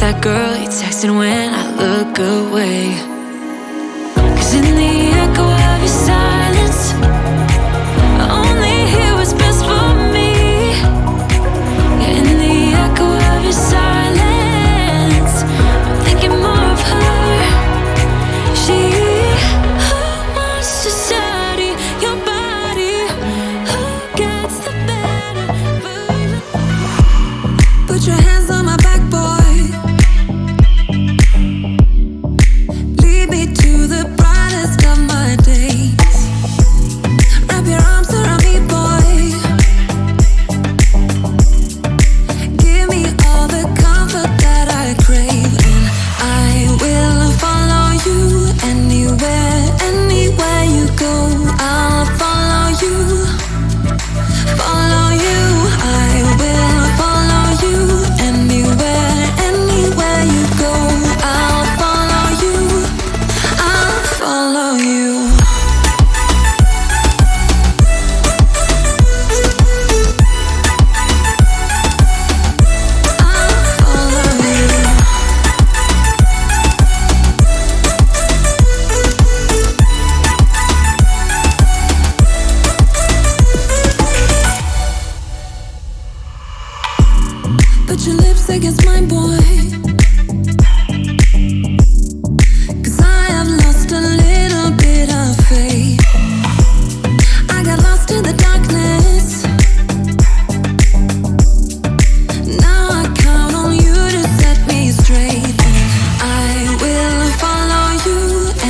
that girl you texting when I look away. 'Cause in the echo of your silence, I only hear what's best for me. Yeah, in the echo of your silence, I'm thinking more of her. She who wants to study your body, who gets the better version. Put your hands on my back, boy. Lead me to the brightest of my days. Wrap your arms around me, boy. Give me all the comfort that I crave, and I will follow you anywhere, anywhere you go. I'll follow you, follow you. I will follow you anywhere, anywhere you go. I'll follow you, I'll follow you. I'll follow you. Put your lips against mine, boy. 'Cause I have lost a little bit of faith. I got lost in the darkness. Now I count on you to set me straight. And I will follow you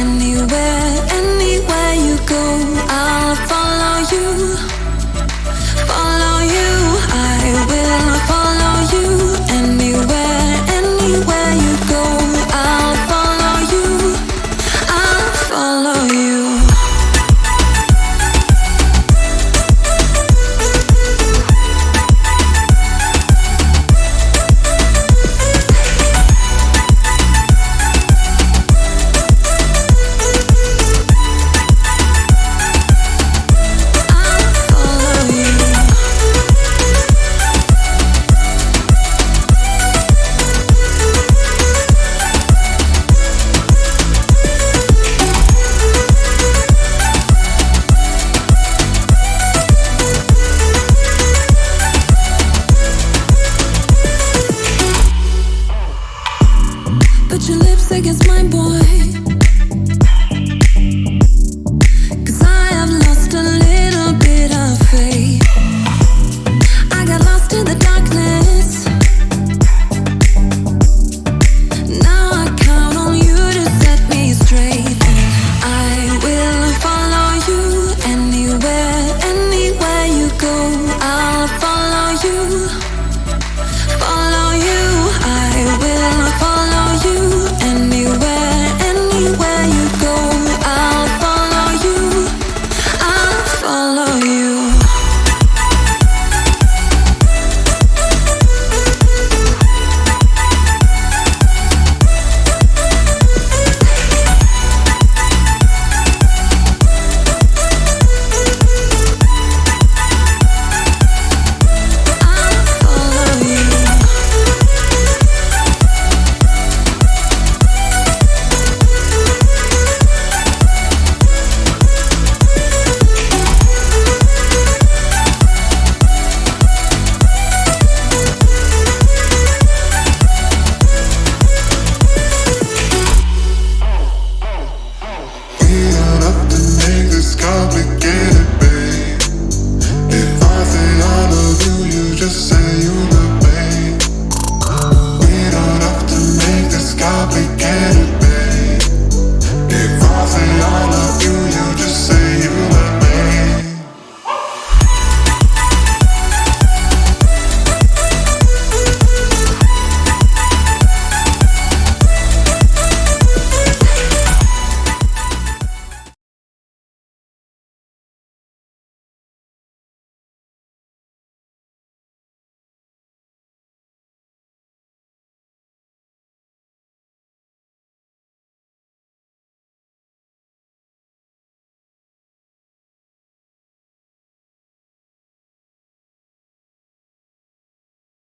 anywhere, anywhere you go. I'll follow you, follow you. I will follow you anywhere, anywhere you go. I'll follow you, I'll follow you. I'll follow you. Put your lips against